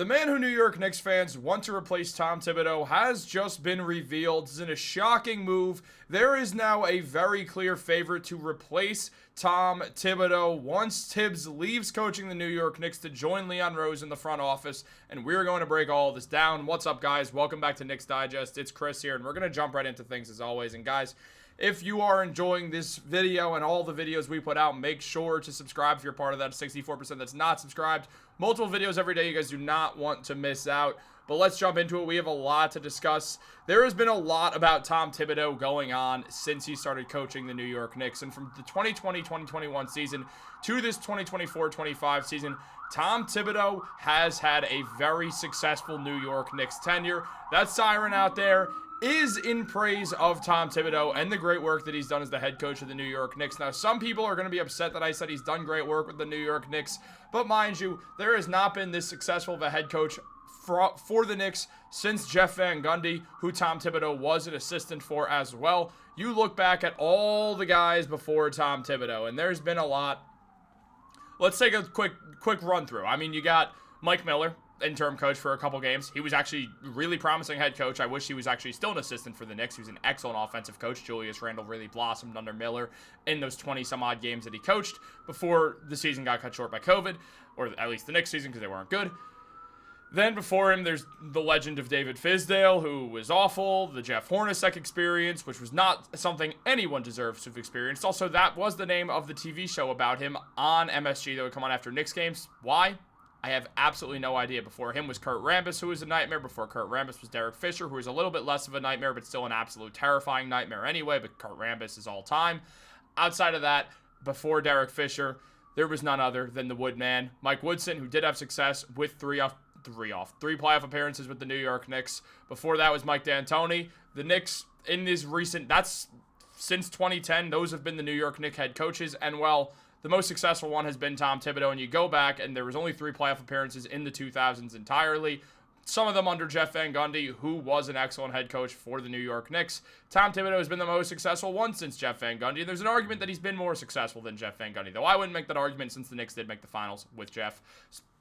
The man who New York Knicks fans want to replace Tom Thibodeau has just been revealed. It's in a shocking move. There is now a very clear favorite to replace Tom Thibodeau once Tibbs leaves coaching the New York Knicks to join Leon Rose in the front office. And we're going to break all of this down. What's up, guys? Welcome back to Knicks Digest. It's Chris here, and we're going to jump right into things as always. And guys, if you are enjoying this video and all the videos we put out, make sure to subscribe if you're part of that 64% that's not subscribed. Multiple videos every day. You guys do not want to miss out. But let's jump into it. We have a lot to discuss. There has been a lot about Tom Thibodeau going on since he started coaching the New York Knicks. And from the 2020-2021 season to this 2024-25 season, Tom Thibodeau has had a very successful New York Knicks tenure. That siren out there is in praise of Tom Thibodeau and the great work that he's done as the head coach of the New York Knicks. Now, some people are going to be upset that I said he's done great work with the New York Knicks, but mind you, there has not been this successful of a head coach for the Knicks since Jeff Van Gundy, who Tom Thibodeau was an assistant for as well. You look back at all the guys before Tom Thibodeau, and there's been a lot. Let's take a quick run through. I mean, you got Mike Miller, interim coach for a couple games. He was actually really promising head coach. I wish he was actually still an assistant for the Knicks. He was an excellent offensive coach. Julius Randle really blossomed under Miller in those 20-some-odd games that he coached before the season got cut short by COVID, or at least the Knicks season because they weren't good. Then before him, there's the legend of David Fizdale, who was awful. The Jeff Hornacek experience, which was not something anyone deserves to have experienced. Also, that was the name of the TV show about him on MSG that would come on after Knicks games. Why? I have absolutely no idea. Before him was Kurt Rambis, who was a nightmare. Before Kurt Rambis was Derek Fisher, who was a little bit less of a nightmare, but still an absolute terrifying nightmare anyway. But Kurt Rambis is all time. Outside of that, before Derek Fisher, there was none other than the Woodman, Mike Woodson, who did have success with three playoff appearances with the New York Knicks. Before that was Mike D'Antoni. The Knicks in this that's since 2010, those have been the New York Knicks head coaches. And well, the most successful one has been Tom Thibodeau, and you go back, and there was only 3 playoff appearances in the 2000s entirely. Some of them under Jeff Van Gundy, who was an excellent head coach for the New York Knicks. Tom Thibodeau has been the most successful one since Jeff Van Gundy. There's an argument that he's been more successful than Jeff Van Gundy, though I wouldn't make that argument since the Knicks did make the finals with Jeff.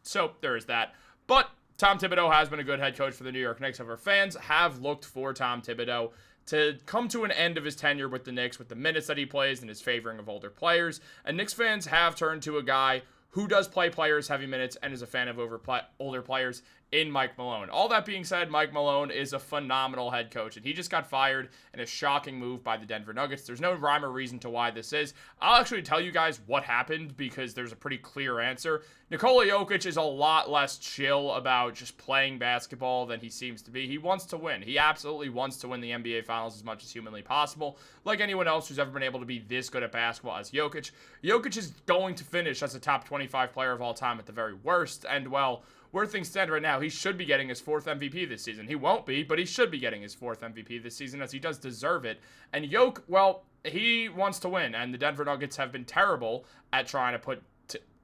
So there is that. But Tom Thibodeau has been a good head coach for the New York Knicks. However, fans have looked for Tom Thibodeau to come to an end of his tenure with the Knicks with the minutes that he plays and his favoring of older players. And Knicks fans have turned to a guy who does play players heavy minutes and is a fan of older players in Mike Malone. All that being said, Mike Malone is a phenomenal head coach, and he just got fired in a shocking move by the Denver Nuggets. There's no rhyme or reason to why this is. I'll actually tell you guys what happened because there's a pretty clear answer. Nikola Jokic is a lot less chill about just playing basketball than he seems to be. He wants to win. He absolutely wants to win the NBA Finals as much as humanly possible, like anyone else who's ever been able to be this good at basketball as Jokic. Jokic is going to finish as a top 25 player of all time at the very worst, and well, where things stand right now, he should be getting his 4th MVP this season. He won't be, but he should be getting his 4th MVP this season as he does deserve it. And Jokic, well, he wants to win, and the Denver Nuggets have been terrible at trying to put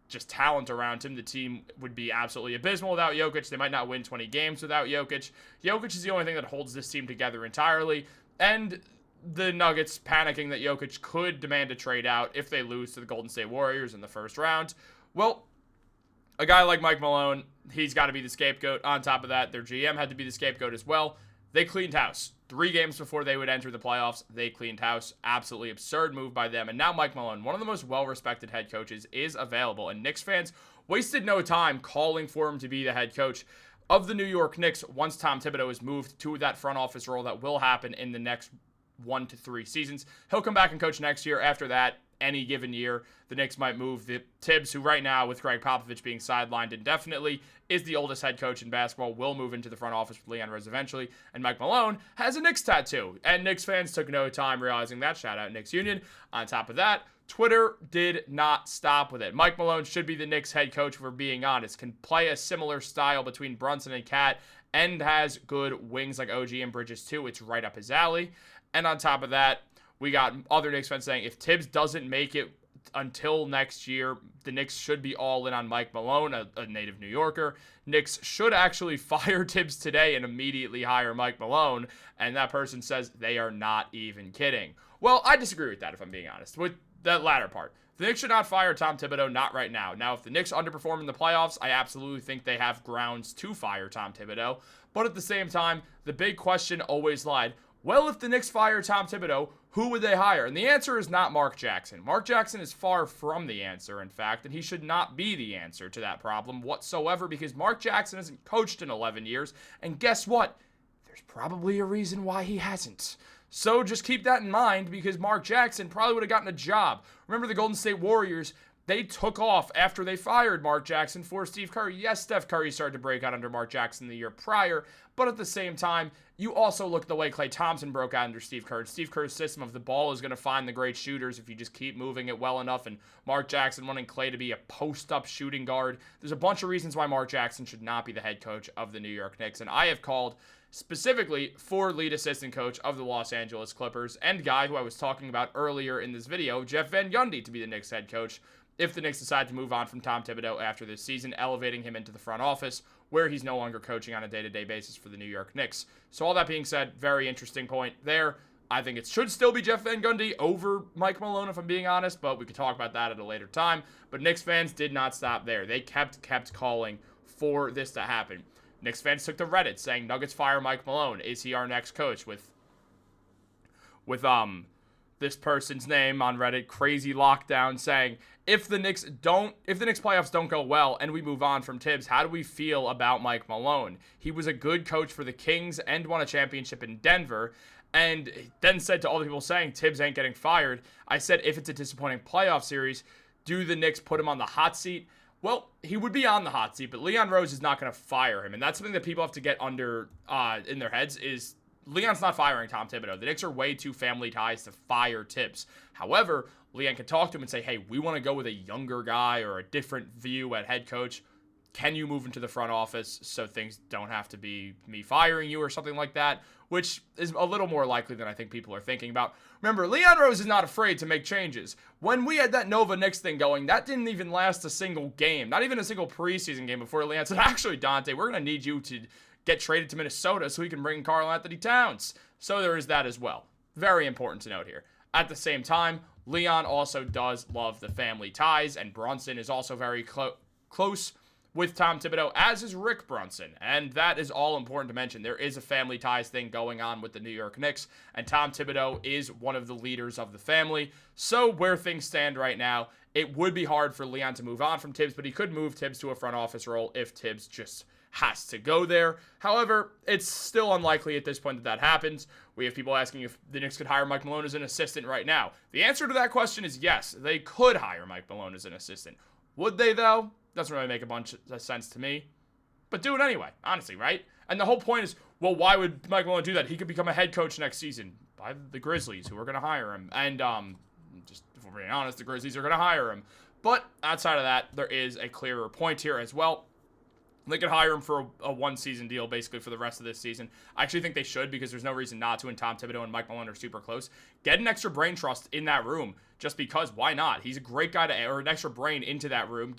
just talent around him. The team would be absolutely abysmal without Jokic. They might not win 20 games without Jokic. Jokic is the only thing that holds this team together entirely, and the Nuggets panicking that Jokic could demand a trade out if they lose to the Golden State Warriors in the first round. Well, a guy like Mike Malone, he's got to be the scapegoat. On top of that, their GM had to be the scapegoat as well. They cleaned house. 3 games before they would enter the playoffs, they cleaned house. Absolutely absurd move by them. And now Mike Malone, one of the most well-respected head coaches, is available. And Knicks fans wasted no time calling for him to be the head coach of the New York Knicks once Tom Thibodeau is moved to that front office role that will happen in the next 1 to 3 seasons. He'll come back and coach next year. After that, any given year, the Knicks might move the Tibbs, who right now, with Greg Popovich being sidelined indefinitely, is the oldest head coach in basketball, will move into the front office with Leon Rose eventually. And Mike Malone has a Knicks tattoo. And Knicks fans took no time realizing that. Shout out Knicks Union. On top of that, Twitter did not stop with it. Mike Malone should be the Knicks head coach, if we're being honest. Can play a similar style between Brunson and Cat, and has good wings like OG and Bridges too. It's right up his alley. And on top of that, we got other Knicks fans saying if Tibbs doesn't make it until next year, the Knicks should be all in on Mike Malone, a native New Yorker. Knicks should actually fire Tibbs today and immediately hire Mike Malone. And that person says they are not even kidding. Well, I disagree with that, if I'm being honest, with that latter part. The Knicks should not fire Tom Thibodeau, not right now. Now, if the Knicks underperform in the playoffs, I absolutely think they have grounds to fire Tom Thibodeau. But at the same time, the big question always lied, well, if the Knicks fire Tom Thibodeau, who would they hire? And the answer is not Mark Jackson. Mark Jackson is far from the answer, in fact, and he should not be the answer to that problem whatsoever, because Mark Jackson hasn't coached in 11 years, and guess what? There's probably a reason why he hasn't. So just keep that in mind, because Mark Jackson probably would have gotten a job. Remember the Golden State Warriors? They took off after they fired Mark Jackson for Steve Curry. Yes, Steph Curry started to break out under Mark Jackson the year prior, but at the same time, you also look at the way Klay Thompson broke out under Steve Kerr. Steve Kerr's system of the ball is going to find the great shooters if you just keep moving it well enough, and Mark Jackson wanting Klay to be a post-up shooting guard. There's a bunch of reasons why Mark Jackson should not be the head coach of the New York Knicks, and I have called specifically for lead assistant coach of the Los Angeles Clippers and guy who I was talking about earlier in this video, Jeff Van Gundy, to be the Knicks head coach if the Knicks decide to move on from Tom Thibodeau after this season, elevating him into the front office where he's no longer coaching on a day-to-day basis for the New York Knicks. So all that being said, very interesting point there. I think it should still be Jeff Van Gundy over Mike Malone, if I'm being honest, but we could talk about that at a later time. But Knicks fans did not stop there. They kept calling for this to happen. Knicks fans took to Reddit saying, Nuggets fire Mike Malone. Is he our next coach? With this person's name on Reddit, Crazy Lockdown, saying, if the Knicks playoffs don't go well and we move on from Tibbs, how do we feel about Mike Malone? He was a good coach for the Kings and won a championship in Denver. And then said to all the people saying Tibbs ain't getting fired, I said, if it's a disappointing playoff series, do the Knicks put him on the hot seat? Well, he would be on the hot seat, but Leon Rose is not going to fire him. And that's something that people have to get under in their heads is Leon's not firing Tom Thibodeau. The Knicks are way too family ties to fire Tibbs. However, Leon can talk to him and say, hey, we want to go with a younger guy or a different view at head coach. Can you move into the front office so things don't have to be me firing you or something like that, which is a little more likely than I think people are thinking about. Remember, Leon Rose is not afraid to make changes. When we had that Nova Knicks thing going, that didn't even last a single game, not even a single preseason game before Leon said, actually, Dante, we're going to need you to get traded to Minnesota so we can bring Karl-Anthony Towns. So there is that as well. Very important to note here. At the same time, Leon also does love the family ties, and Brunson is also very close with Tom Thibodeau, as is Rick Brunson. And that is all important to mention. There is a family ties thing going on with the New York Knicks, and Tom Thibodeau is one of the leaders of the family. So where things stand right now, it would be hard for Leon to move on from Tibbs, but he could move Tibbs to a front office role if Tibbs just has to go there. However, it's still unlikely at this point that happens. We have people asking if the Knicks could hire Mike Malone as an assistant right now. The answer to that question is yes, they could hire Mike Malone as an assistant. Would they, though? Doesn't really make a bunch of sense to me. But do it anyway, honestly, right? And the whole point is, well, why would Mike Malone do that? He could become a head coach next season by the Grizzlies, who are going to hire him. And just if we're being honest, the Grizzlies are going to hire him. But outside of that, there is a clearer point here as well. They could hire him for a one-season deal, basically, for the rest of this season. I actually think they should, because there's no reason not to, and Tom Thibodeau and Mike Malone are super close. Get an extra brain trust in that room, just because, why not? He's a great guy to, or an extra brain into that room.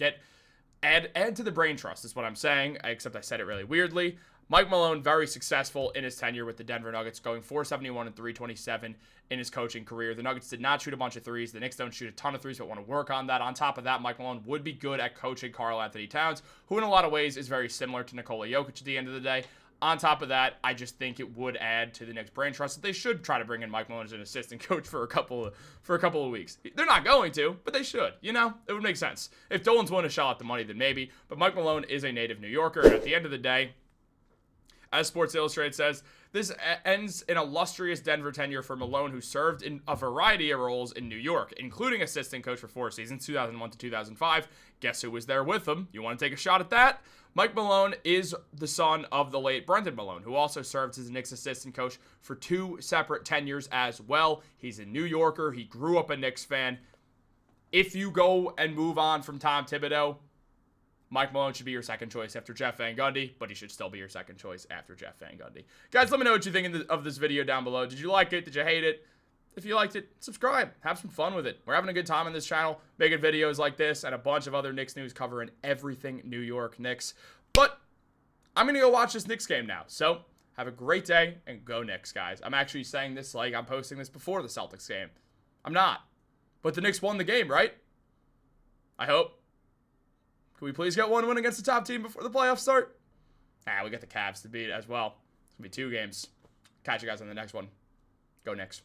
Add to the brain trust, is what I'm saying, except I said it really weirdly. Mike Malone, very successful in his tenure with the Denver Nuggets, going 471 and 327 in his coaching career. The Nuggets did not shoot a bunch of threes. The Knicks don't shoot a ton of threes, but want to work on that. On top of that, Mike Malone would be good at coaching Karl-Anthony Towns, who in a lot of ways is very similar to Nikola Jokic at the end of the day. On top of that, I just think it would add to the Knicks' brain trust that they should try to bring in Mike Malone as an assistant coach for a couple of weeks. They're not going to, but they should. You know, it would make sense. If Dolan's willing to shell out the money, then maybe. But Mike Malone is a native New Yorker, and at the end of the day, as Sports Illustrated says, this ends an illustrious Denver tenure for Malone, who served in a variety of roles in New York, including assistant coach for 4 seasons, 2001 to 2005. Guess who was there with him? You want to take a shot at that? Mike Malone is the son of the late Brendan Malone, who also served as a Knicks assistant coach for 2 separate tenures as well. He's a New Yorker. He grew up a Knicks fan. If you go and move on from Tom Thibodeau, Mike Malone should be your second choice after Jeff Van Gundy, but he should still be your second choice after Jeff Van Gundy. Guys, let me know what you think of this video down below. Did you like it? Did you hate it? If you liked it, subscribe. Have some fun with it. We're having a good time on this channel, making videos like this and a bunch of other Knicks news covering everything New York Knicks. But I'm going to go watch this Knicks game now. So have a great day and go Knicks, guys. I'm actually saying this like I'm posting this before the Celtics game. I'm not. But the Knicks won the game, right? I hope. Can we please get one win against the top team before the playoffs start? We got the Cavs to beat as well. It's going to be 2 games. Catch you guys on the next one. Go Knicks.